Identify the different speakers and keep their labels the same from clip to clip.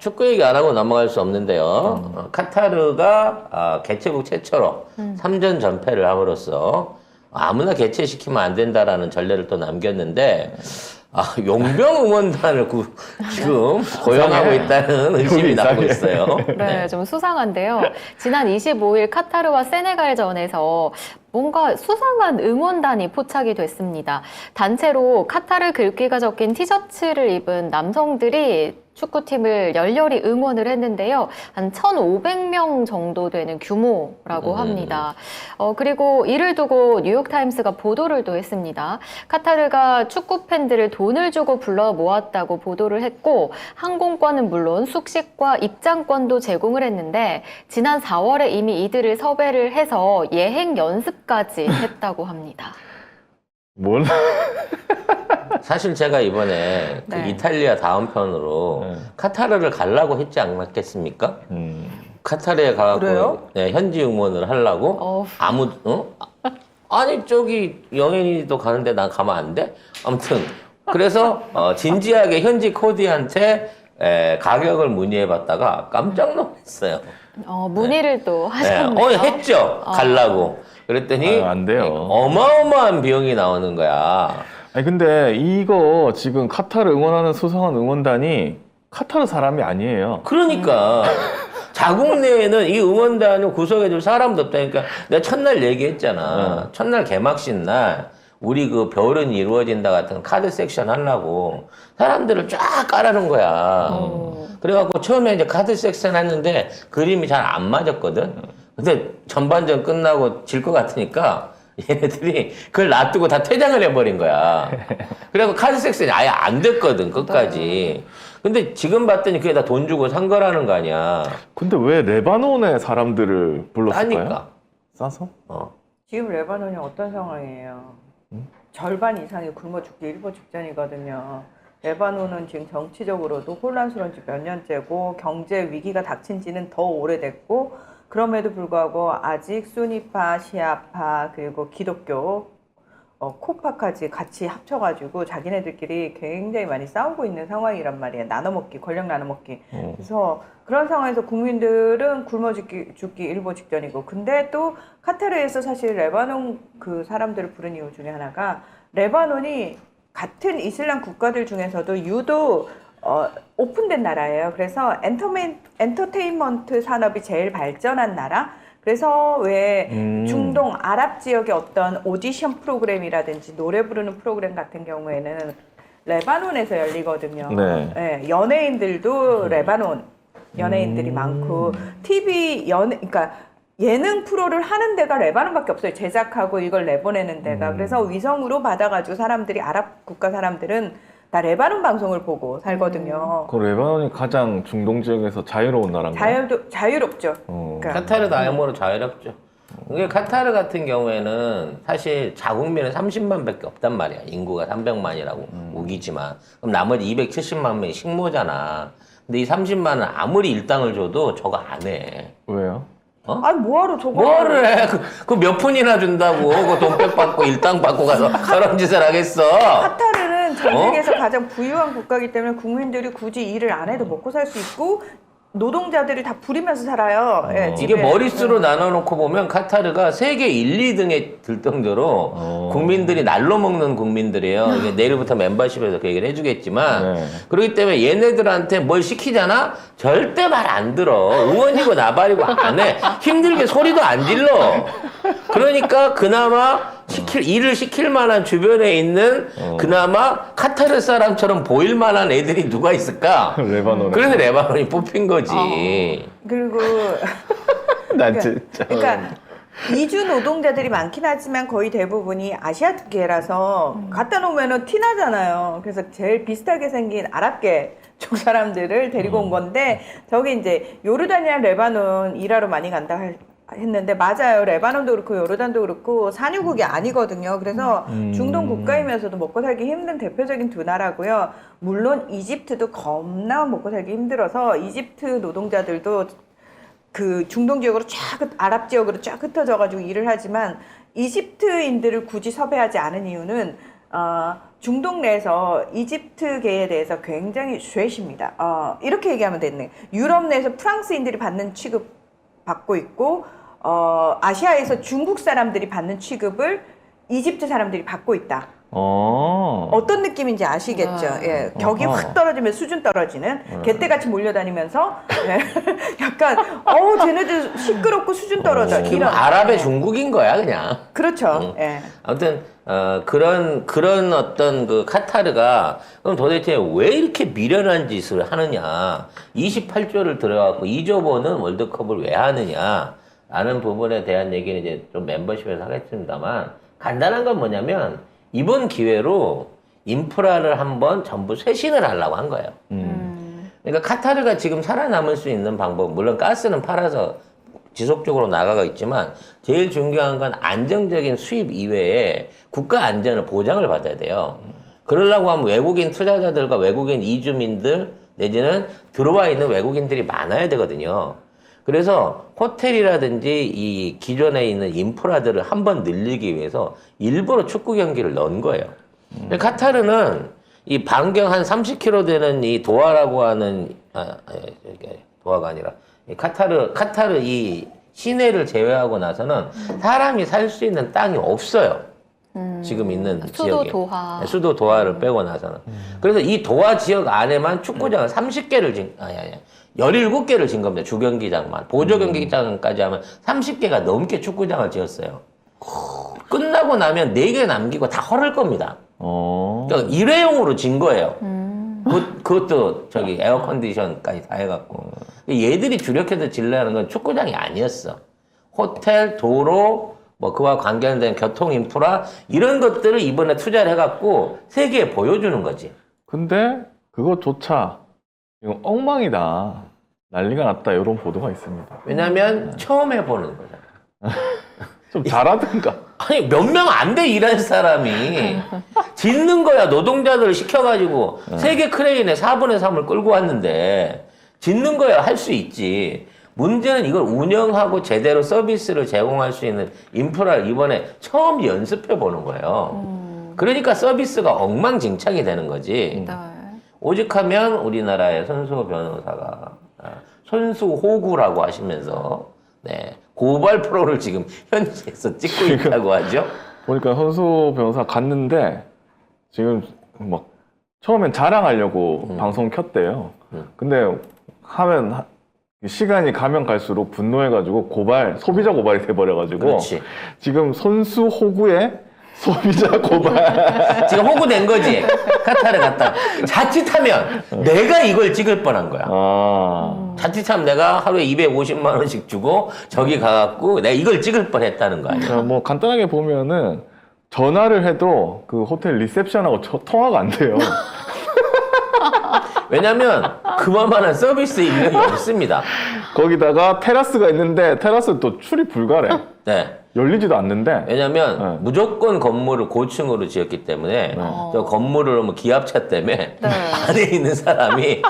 Speaker 1: 축구 얘기 안 하고 넘어갈 수 없는데요. 카타르가 개최국 최초로 3전 전패를 함으로써 아무나 개최시키면 안 된다라는 전례를 또 남겼는데 용병 응원단을 지금 고용하고 있다는 의심이 나오고 있어요.
Speaker 2: 네, 좀 수상한데요. 지난 25일 카타르와 세네갈전에서 뭔가 수상한 응원단이 포착이 됐습니다. 단체로 카타르 글귀가 적힌 티셔츠를 입은 남성들이 축구팀을 열렬히 응원을 했는데요. 한 1,500명 정도 되는 규모라고 합니다. 그리고 이를 두고 뉴욕타임스가 보도를 또 했습니다. 카타르가 축구 팬들을 돈을 주고 불러 모았다고 보도를 했고 항공권은 물론 숙식과 입장권도 제공을 했는데 지난 4월에 이미 이들을 섭외를 해서 예행 연습까지 했다고 합니다.
Speaker 3: 뭘?
Speaker 1: 사실 제가 이번에 그
Speaker 2: 네.
Speaker 1: 이탈리아 다음 편으로 카타르를 가려고 했지 않겠습니까? 카타르에 가갖고
Speaker 4: 그래요?
Speaker 1: 네, 현지 응원을 하려고 아니 저기 영앤이도 가는데 난 가면 안 돼? 아무튼 그래서 진지하게 현지 코디한테 가격을 문의해봤다가 깜짝 놀랐어요.
Speaker 2: 문의를 또 하셨네요.
Speaker 1: 했죠. 가려고. 그랬더니
Speaker 3: 안 돼요.
Speaker 1: 어마어마한 비용이 나오는 거야.
Speaker 3: 아니 근데 이거 지금 카타르 응원하는 수상한 응원단이 카타르 사람이 아니에요.
Speaker 1: 그러니까 자국 내에는 이 응원단을 구성해줄 사람도 없다니까. 내가 첫날 얘기했잖아. 첫날 개막식 날 우리 그 별은 이루어진다 같은 카드 섹션 하려고 사람들을 쫙 깔아놓은 거야. 그래갖고 처음에 이제 카드 섹션 했는데 그림이 잘 안 맞았거든. 근데 전반전 끝나고 질 것 같으니까 얘네들이 그걸 놔두고 다 퇴장을 해버린 거야. 그래갖고 카드 섹션이 아예 안 됐거든, 끝까지. 근데 지금 봤더니 그게 다 돈 주고 산 거라는 거 아니야.
Speaker 3: 근데 왜 레바논의 사람들을 불렀을까요?
Speaker 1: 하니까.
Speaker 3: 싸서?
Speaker 4: 지금 레바논이 어떤 상황이에요? 절반 이상이 굶어 죽기 일보 직전이거든요. 레바논은 지금 정치적으로도 혼란스러운 지 몇 년째고 경제 위기가 닥친 지는 더 오래됐고 그럼에도 불구하고 아직 수니파, 시아파 그리고 기독교 코파까지 같이 합쳐가지고 자기네들끼리 굉장히 많이 싸우고 있는 상황이란 말이에요. 나눠먹기, 권력 나눠먹기. 그래서 그런 상황에서 국민들은 굶어 죽기 일보 직전이고 근데 또 카타르에서 사실 레바논 그 사람들을 부른 이유 중에 하나가 레바논이 같은 이슬람 국가들 중에서도 유독 오픈된 나라예요. 그래서 엔터테인먼트 산업이 제일 발전한 나라. 그래서 왜 중동 아랍 지역의 어떤 오디션 프로그램이라든지 노래 부르는 프로그램 같은 경우에는 레바논에서 열리거든요.
Speaker 3: 네.
Speaker 4: 연예인들도 레바논 연예인들이 많고 그러니까 예능 프로를 하는 데가 레바논밖에 없어요. 제작하고 이걸 내보내는 데가. 그래서 위성으로 받아가지고 사람들이 아랍 국가 사람들은 다 레바논 방송을 보고 살거든요.
Speaker 3: 그 레바논이 가장 중동 지역에서 자유로운 나라인가요?
Speaker 4: 자유롭죠. 그러니까.
Speaker 1: 카타르 다음으로 자유롭죠. 이게 카타르 같은 경우에는 사실 자국민은 30만 밖에 없단 말이야. 인구가 300만이라고 우기지만. 그럼 나머지 270만 명이 식모잖아. 근데 이 30만은 아무리 일당을 줘도 저거 안 해.
Speaker 3: 왜요?
Speaker 4: 아니 뭐하러 저거
Speaker 1: 뭐를 해? 그 몇 푼이나 준다고. 그 돈백 받고 일당 받고 가서 저런 짓을 하겠어.
Speaker 4: 카타르는 전 세계에서 가장 부유한 국가이기 때문에 국민들이 굳이 일을 안 해도 먹고 살 수 있고 노동자들이 다 부리면서 살아요. 예,
Speaker 1: 이게
Speaker 4: 집에.
Speaker 1: 머릿수로 나눠놓고 보면 카타르가 세계 1, 2등에 들 정도로 국민들이 날로 먹는 국민들이에요. 이게 내일부터 멤버십에서 그 얘기를 해주겠지만 그렇기 때문에 얘네들한테 뭘 시키잖아? 절대 말 안 들어. 의원이고 나발이고 안 해. 힘들게 소리도 안 질러. 그러니까 그나마 일을 시킬 만한 주변에 있는 그나마 카타르 사람처럼 보일 만한 애들이 누가 있을까?
Speaker 3: 레바논에.
Speaker 1: 그래서 레바논이 뽑힌 거지.
Speaker 4: 그리고
Speaker 3: 난 진짜.
Speaker 4: 그러니까 이주 노동자들이 많긴 하지만 거의 대부분이 아시아계라서 갖다 놓으면은 티 나잖아요. 그래서 제일 비슷하게 생긴 아랍계 쪽 사람들을 데리고 온 건데 저기 이제 요르단이랑 레바논 일하러 많이 간다 했는데 맞아요. 레바논도 그렇고 요르단도 그렇고 산유국이 아니거든요. 그래서 중동 국가이면서도 먹고 살기 힘든 대표적인 두 나라고요. 물론 이집트도 겁나 먹고 살기 힘들어서 이집트 노동자들도 그 중동 지역으로 아랍 지역으로 쫙 흩어져 가지고 일을 하지만 이집트인들을 굳이 섭외하지 않은 이유는 중동 내에서 이집트계에 대해서 굉장히 쇠십니다. 이렇게 얘기하면 됐네. 유럽 내에서 프랑스인들이 받는 취급 받고 있고, 아시아에서 중국 사람들이 받는 취급을 이집트 사람들이 받고 있다. 어떤 느낌인지 아시겠죠? 예, 격이 확 떨어지면 수준 떨어지는 개떼같이 몰려다니면서 예, 약간 쟤네들 시끄럽고 수준 떨어져.
Speaker 1: 지금
Speaker 4: 이런.
Speaker 1: 아랍의 중국인 거야 그냥.
Speaker 4: 그렇죠. 예.
Speaker 1: 아무튼 그런 어떤 그 카타르가 그럼 도대체 왜 이렇게 미련한 짓을 하느냐? 28조를 들어갖고 2조 버는 월드컵을 왜 하느냐? 라는 부분에 대한 얘기는 이제 좀 멤버십에서 하겠습니다만 간단한 건 뭐냐면 이번 기회로 인프라를 한번 전부 쇄신을 하려고 한 거예요. 그러니까 카타르가 지금 살아남을 수 있는 방법, 물론 가스는 팔아서 지속적으로 나가고 있지만 제일 중요한 건 안정적인 수입 이외에 국가 안전을 보장을 받아야 돼요. 그러려고 하면 외국인 투자자들과 외국인 이주민들 내지는 들어와 있는 외국인들이 많아야 되거든요. 그래서 호텔이라든지 이 기존에 있는 인프라들을 한번 늘리기 위해서 일부러 축구 경기를 넣은 거예요. 카타르는 이 반경 한 30km 되는 이 도하라고 하는, 도하가 아니라, 카타르 이 시내를 제외하고 나서는 사람이 살 수 있는 땅이 없어요. 지금 있는
Speaker 2: 수도
Speaker 1: 지역에.
Speaker 2: 도하.
Speaker 1: 수도 도하를 빼고 나서는. 그래서 이 도하 지역 안에만 축구장을 17개를 진 겁니다. 주경기장만. 보조경기장까지 하면 30개가 넘게 축구장을 지었어요. 끝나고 나면 4개 남기고 다 헐을 겁니다. 그러니까 일회용으로 진 거예요. 그것도 저기 에어컨디션까지 다 해갖고. 얘들이 주력해서 질려는 건 축구장이 아니었어. 호텔, 도로, 뭐 그와 관련된 교통 인프라 이런 것들을 이번에 투자를 해갖고 세계에 보여주는 거지.
Speaker 3: 근데 그것조차 이거 엉망이다. 난리가 났다. 이런 보도가 있습니다.
Speaker 1: 왜냐면 처음 해보는 거잖아.
Speaker 3: 좀 잘하든가.
Speaker 1: 아니 몇 명 안 돼 일할 사람이 짓는 거야. 노동자들을 시켜가지고 세계 크레인에 4분의 3을 끌고 왔는데 짓는 거야. 할 수 있지. 문제는 이걸 운영하고 제대로 서비스를 제공할 수 있는 인프라를 이번에 처음 연습해 보는 거예요. 그러니까 서비스가 엉망진창이 되는 거지.
Speaker 2: 네.
Speaker 1: 오직하면 우리나라의 손수호 변호사가 손수호구라고 하시면서 네, 고발 프로를 지금 현지에서 찍고 있다고 하죠.
Speaker 3: 보니까 선수 변호사 갔는데 지금 막 처음엔 자랑하려고 방송 켰대요. 근데 하면 시간이 가면 갈수록 분노해가지고 소비자 고발이 돼버려가지고
Speaker 1: 그렇지.
Speaker 3: 지금 선수 호구의 소비자 고발.
Speaker 1: 지금 호구 낸 거지. 카타르 갔다. 자칫하면 내가 이걸 찍을 뻔한 거야. 자칫하면 내가 하루에 250만 원씩 주고 저기 가갖고 내가 이걸 찍을 뻔했다는 거 아니야.
Speaker 3: 뭐 간단하게 보면은 전화를 해도 그 호텔 리셉션하고 통화가 안 돼요.
Speaker 1: 왜냐면 그만한 서비스 인력이 없습니다.
Speaker 3: 거기다가 테라스가 있는데 테라스 또 출입 불가래.
Speaker 1: 네.
Speaker 3: 열리지도 않는데.
Speaker 1: 왜냐면 무조건 건물을 고층으로 지었기 때문에 저 건물을 뭐 기압차 때문에
Speaker 2: 네.
Speaker 1: 안에 있는 사람이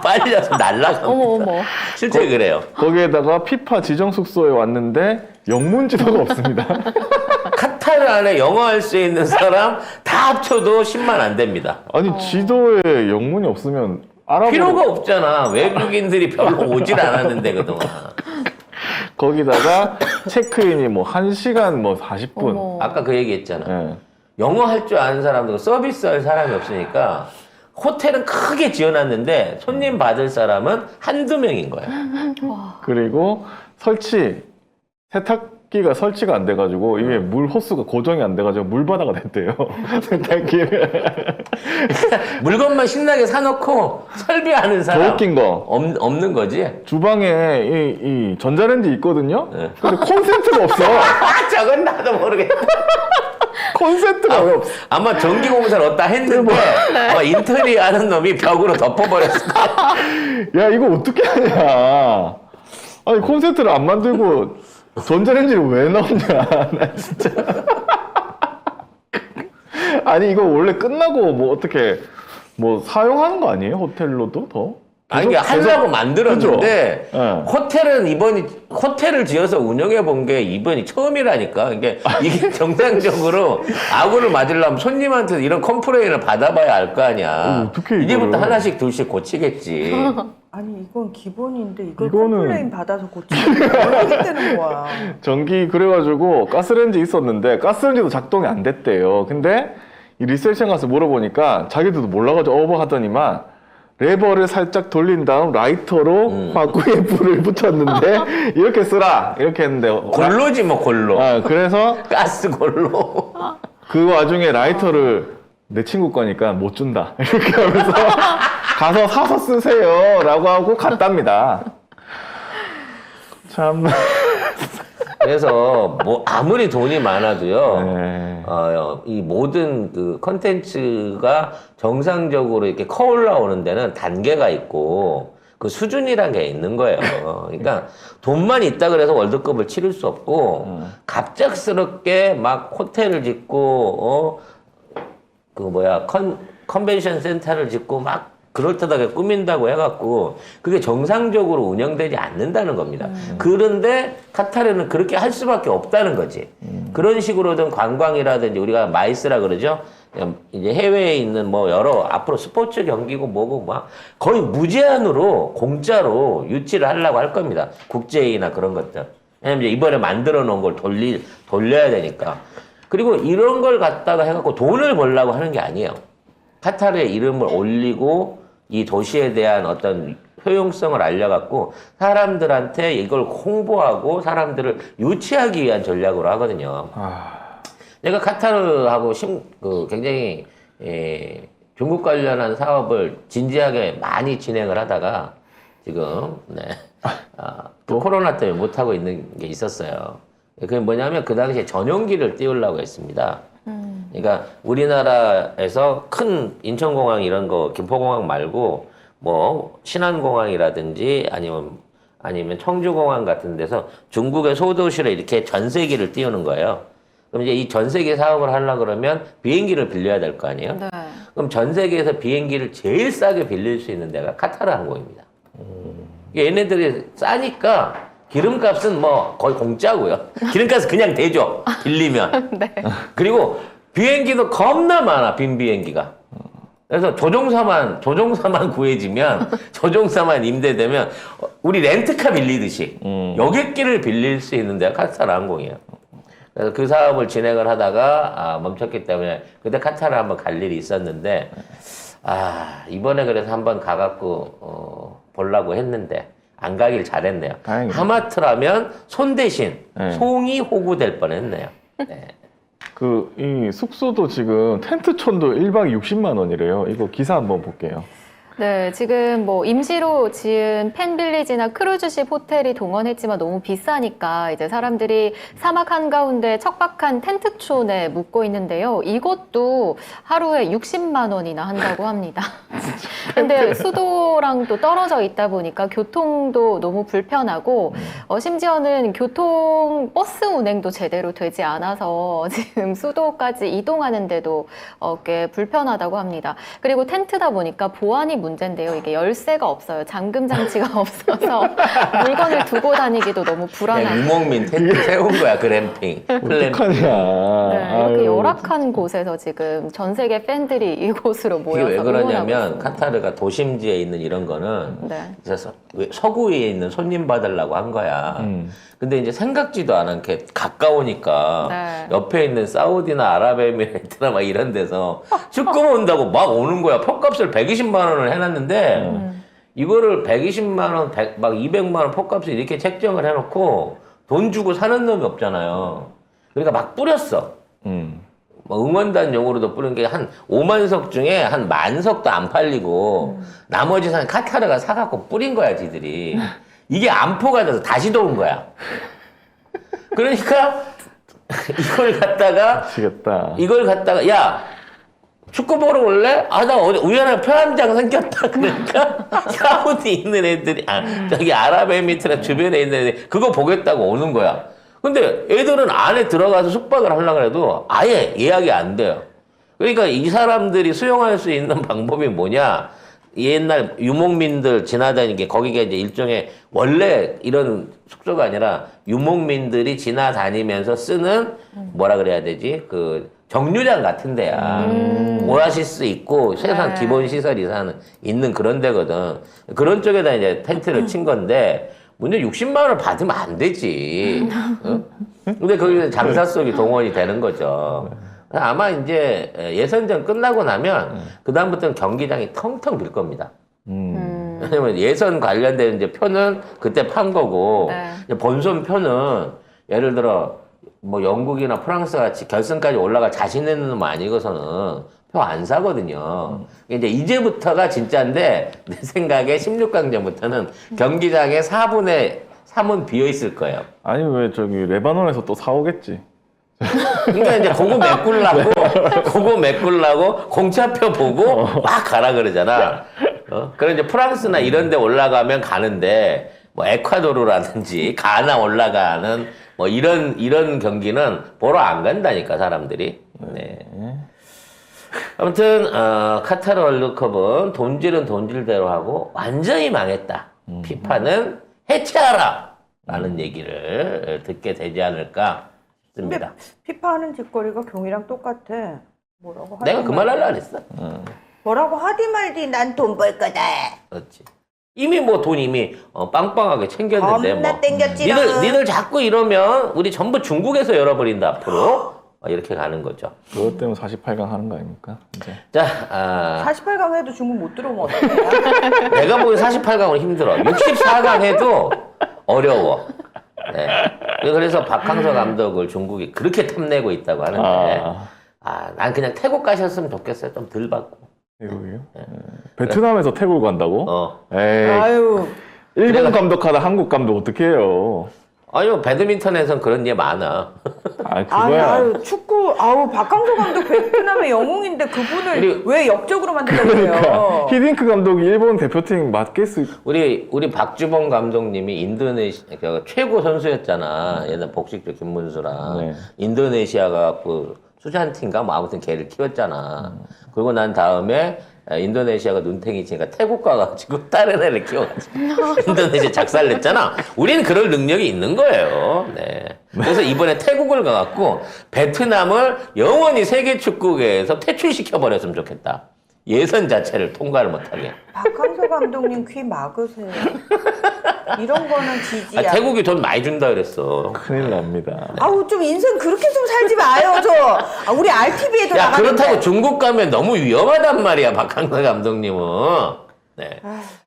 Speaker 1: 빨려서 날아갑니다.
Speaker 2: 어머.
Speaker 1: 실제 그래요.
Speaker 3: 거기에다가 피파 지정 숙소에 왔는데 영문 지도가 없습니다.
Speaker 1: 카타르 안에 영어 할 수 있는 사람 다 합쳐도 10만 안 됩니다.
Speaker 3: 아니 지도에 영문이 없으면
Speaker 1: 필요가 없잖아. 외국인들이 별로 오질 않았는데 그동안.
Speaker 3: 거기다가 체크인이 뭐 1시간 뭐 40분.
Speaker 2: 어머.
Speaker 1: 아까 그 얘기 했잖아.
Speaker 3: 예.
Speaker 1: 영어 할 줄 아는 사람도 서비스 할 사람이 없으니까 호텔은 크게 지어놨는데 손님 받을 사람은 한두 명인 거야.
Speaker 3: 그리고 세탁기가 설치가 안 돼가지고 이게 물 호스가 고정이 안 돼가지고 물바다가 됐대요. 세탁기.
Speaker 1: 물건만 신나게 사놓고 설비하는
Speaker 3: 더
Speaker 1: 사람
Speaker 3: 웃긴 거
Speaker 1: 없는 거지?
Speaker 3: 주방에 이 전자레인지 있거든요.
Speaker 1: 네.
Speaker 3: 근데 콘센트가 없어.
Speaker 1: 저건 나도 모르겠다.
Speaker 3: 콘센트가 왜 없어?
Speaker 1: 아마 전기공사를 얻다 했는데 아마 인테리어 하는 놈이 벽으로 덮어버렸을 거야.
Speaker 3: 야 이거 어떻게 하냐? 아니 콘센트를 안 만들고 전자레인지를 왜 넣냐? 나 진짜. 아니 이거 원래 끝나고 뭐 어떻게 뭐 사용하는 거 아니에요? 호텔로도 더?
Speaker 1: 아니, 이게 하려고 만들었는데,
Speaker 3: 그죠? 예.
Speaker 1: 호텔을 지어서 운영해 본 게 이번이 처음이라니까. 이게 정상적으로 아구를 맞으려면 손님한테 이런 컴플레인을 받아봐야 알 거 아니야.
Speaker 3: 어떻게
Speaker 1: 이제부터
Speaker 3: 이거를.
Speaker 1: 하나씩 둘씩 고치겠지.
Speaker 4: 아니 이건 기본인데 이걸
Speaker 3: 이거는-
Speaker 4: 컴플레인 받아서 고치는 게 어떻게 되는 거야?
Speaker 3: 전기 그래가지고 가스레인지 있었는데 가스레인지도 작동이 안 됐대요. 근데 이 리셉션 가서 물어보니까 자기들도 몰라가지고 하더니만 레버를 살짝 돌린 다음 라이터로 화구에 불을 붙였는데 이렇게 쓰라 이렇게 했는데
Speaker 1: 골로지 뭐 골로.
Speaker 3: 그래서
Speaker 1: 가스 골로.
Speaker 3: 그 와중에 라이터를 내 친구 거니까 못 준다 이렇게 하면서 가서 사서 쓰세요 라고 하고 갔답니다. 참.
Speaker 1: 그래서 뭐 아무리 돈이 많아도요.
Speaker 3: 네.
Speaker 1: 이 모든 그 컨텐츠가 정상적으로 이렇게 커 올라오는 데는 단계가 있고 그 수준이란 게 있는 거예요. 그러니까 돈만 있다 그래서 월드컵을 치를 수 없고 갑작스럽게 막 호텔을 짓고 컨벤션 센터를 짓고 막 그럴듯하게 꾸민다고 해갖고 그게 정상적으로 운영되지 않는다는 겁니다. 그런데 카타르는 그렇게 할 수밖에 없다는 거지. 그런 식으로든 관광이라든지 우리가 마이스라 그러죠. 이제 해외에 있는 뭐 여러 앞으로 스포츠 경기고 뭐고 막 거의 무제한으로 공짜로 유치를 하려고 할 겁니다. 국제회의나 그런 것들. 왜냐면 이제 이번에 만들어 놓은 걸 돌려야 되니까. 그리고 이런 걸 갖다가 해갖고 돈을 벌려고 하는 게 아니에요. 카타르의 이름을 올리고 이 도시에 대한 어떤 효용성을 알려갖고 사람들한테 이걸 홍보하고 사람들을 유치하기 위한 전략으로 하거든요. 내가 카타르하고 굉장히 중국 관련한 사업을 진지하게 많이 진행을 하다가 지금 또 코로나 때문에 못하고 있는 게 있었어요. 그게 뭐냐면 그 당시에 전용기를 띄우려고 했습니다. 그러니까 우리나라에서 큰 인천공항 이런 거, 김포공항 말고 뭐 신안공항이라든지 아니면 청주공항 같은 데서 중국의 소도시로 이렇게 전세기를 띄우는 거예요. 그럼 이제 이 전세기 사업을 하려고 그러면 비행기를 빌려야 될 거 아니에요?
Speaker 2: 네.
Speaker 1: 그럼 전 세계에서 비행기를 제일 싸게 빌릴 수 있는 데가 카타르 항공입니다. 얘네들이 싸니까 기름값은 뭐 거의 공짜고요. 기름값은 그냥 대죠. 빌리면.
Speaker 2: 네.
Speaker 1: 그리고 비행기도 겁나 많아, 빈 비행기가. 그래서 조종사만 구해지면, 조종사만 임대되면, 우리 렌트카 빌리듯이 여객기를 빌릴 수 있는 데가 카타르 항공이에요. 그래서 그 사업을 진행을 하다가 멈췄기 때문에 그때 카타르 한번 갈 일이 있었는데, 이번에 그래서 한번 가갖고 보려고 했는데, 안 가길 잘했네요.
Speaker 3: 다행이다.
Speaker 1: 하마트라면 손 대신
Speaker 3: 네.
Speaker 1: 송이 호구될 뻔했네요. 네.
Speaker 3: 이 숙소도 지금 텐트촌도 1박 60만 원이래요. 이거 기사 한번 볼게요.
Speaker 2: 네, 지금 뭐 임시로 지은 펜빌리지나 크루즈십 호텔이 동원했지만 너무 비싸니까 이제 사람들이 사막 한가운데 척박한 텐트촌에 묵고 있는데요. 이것도 하루에 60만 원이나 한다고 합니다. 근데 수도랑 또 떨어져 있다 보니까 교통도 너무 불편하고 심지어는 버스 운행도 제대로 되지 않아서 지금 수도까지 이동하는데도 꽤 불편하다고 합니다. 그리고 텐트다 보니까 보안이 문제인데요. 이게 열쇠가 없어요. 잠금 장치가 없어서 물건을 두고 다니기도 너무
Speaker 1: 그냥
Speaker 2: 불안하고.
Speaker 1: 유목민 텐트 세운 거야, 글램핑.
Speaker 3: 어떡하냐.
Speaker 2: 네, 이렇게
Speaker 3: 아유.
Speaker 2: 열악한 곳에서 지금 전 세계 팬들이 이곳으로
Speaker 1: 이게
Speaker 2: 모여서
Speaker 1: 왜 그러냐면
Speaker 2: 응원하고 있습니다.
Speaker 1: 카타르가 도심지에 있는 이런 거는
Speaker 2: 네.
Speaker 1: 그래서 서구에 있는 손님 받으려고 한 거야. 근데 이제 생각지도 않은 게 가까우니까
Speaker 2: 네.
Speaker 1: 옆에 있는 사우디나 아랍에미레이트나 막 이런 데서 축구 온다고 막 오는 거야. 표값을 120만 원을 해놨는데 이거를 120만 원, 막 200만 원 표값을 이렇게 책정을 해놓고 돈 주고 사는 놈이 없잖아요. 그러니까 막 뿌렸어. 뭐 응원단 용으로도 뿌린 게 한 5만 석 중에 한 10,000석도 안 팔리고 나머지 산 카타르가 사갖고 뿌린 거야, 지들이. 이게 안포가 돼서 다시 도운 거야. 그러니까 이걸 갖다가 야 축구 보러 올래? 나 어디 우연하게 표한장 생겼다. 그러니까 사우디 있는 애들이 저기 아랍에미리트나 주변에 있는 애들이 그거 보겠다고 오는 거야. 근데 애들은 안에 들어가서 숙박을 하려고 해도 아예 예약이 안 돼요. 그러니까 이 사람들이 수용할 수 있는 방법이 뭐냐? 옛날 유목민들 지나다니는 게 거기가 이제 일종의 원래 이런 숙소가 아니라 유목민들이 지나다니면서 쓰는 뭐라 그래야 되지? 그 정류장 같은 데야. 오아시스 있고 세상
Speaker 2: 네.
Speaker 1: 기본 시설 이상 있는 그런 데거든. 그런 쪽에다 이제 텐트를 친 건데 문제 60만 원을 받으면 안 되지. 어? 근데 거기서 장사 속이 동원이 되는 거죠. 아마 이제 예선전 끝나고 나면 그다음부터는 경기장이 텅텅 빌 겁니다. 왜냐면 예선 관련된 이제 표는 그때 판 거고
Speaker 2: 네.
Speaker 1: 이제 본선 표는 예를 들어 뭐 영국이나 프랑스 같이 결승까지 올라갈 자신 있는 놈 아니고서는 표 안 사거든요. 이제 이제부터가 진짜인데 내 생각에 16강전부터는 경기장의 4분의 3은 비어 있을 거예요.
Speaker 3: 아니 왜 저기 레바논에서 또 사오겠지.
Speaker 1: 그러니까 이제 그거 메꾸려고 공차표 보고 막 가라 그러잖아. 그럼 이제 프랑스나 이런 데 올라가면 가는데 뭐 에콰도르라든지 가나 올라가는 뭐 이런 경기는 보러 안 간다니까 사람들이. 네. 아무튼 카타르 월드컵은 돈질은 돈질대로 하고 완전히 망했다. 피파는 해체하라 라는 얘기를 듣게 되지 않을까
Speaker 4: 근데
Speaker 1: 싶습니다.
Speaker 4: 피파 하는 짓거리가 경이랑 똑같아. 뭐라고 하디
Speaker 1: 내가 그 말
Speaker 4: 말디.
Speaker 1: 하려고 했어.
Speaker 4: 뭐라고 하디 말디 난 돈 벌 거다.
Speaker 1: 그렇지. 이미 뭐 돈 이미 빵빵하게 챙겼는데
Speaker 4: 겁나
Speaker 1: 뭐.
Speaker 4: 땡겼지롱.
Speaker 1: 니들 자꾸 이러면 우리 전부 중국에서 열어버린다 앞으로. 이렇게 가는 거죠.
Speaker 3: 그것 때문에 48강 하는 거 아닙니까? 이제.
Speaker 1: 자,
Speaker 4: 48강 해도 중국 못 들어오면 어떡해?
Speaker 1: 내가 보기엔 48강은 힘들어. 64강 해도 어려워. 네. 그래서 박항서 감독을 중국이 그렇게 탐내고 있다고 하는데, 난 그냥 태국 가셨으면 좋겠어요. 좀 덜 받고.
Speaker 3: 태국이요? 베트남에서 태국 간다고? 에이.
Speaker 4: 아유.
Speaker 3: 일본 감독하다 한국 감독 어떻게 해요?
Speaker 1: 아니요, 배드민턴에선 그런 예 많아.
Speaker 3: 아 그거야.
Speaker 4: 아유, 축구, 박항서 감독 베트남의 영웅인데 그분을 왜 역적으로 만들려고
Speaker 3: 그러니까
Speaker 4: 해요?
Speaker 3: 히딩크 감독이 일본 대표팀 맡겠어.
Speaker 1: 우리 박주범 감독님이 인도네시아 최고 선수였잖아. 옛날 복식조 김문수랑.
Speaker 3: 네.
Speaker 1: 인도네시아가 그 수잔티인가 뭐 아무튼 걔를 키웠잖아. 그리고 난 다음에 인도네시아가 눈탱이 치니까 태국 가가지고 다른 애를 키워가지고 인도네시아 작살냈잖아. 우리는 그럴 능력이 있는 거예요. 네. 그래서 이번에 태국을 가갖고 베트남을 영원히 세계 축구계에서 퇴출시켜버렸으면 좋겠다. 예선 자체를 통과를 못하게.
Speaker 4: 박항서 감독님 귀 막으세요. 이런 거는 지지야.
Speaker 1: 태국이 돈 많이 준다 그랬어.
Speaker 3: 큰일 납니다.
Speaker 4: 아우 좀 인생 그렇게 좀 살지 마요 저. 우리 RTV에도
Speaker 1: 야,
Speaker 4: 나가는데.
Speaker 1: 그렇다고 중국 가면 너무 위험하단 말이야, 박항서 감독님은. 네.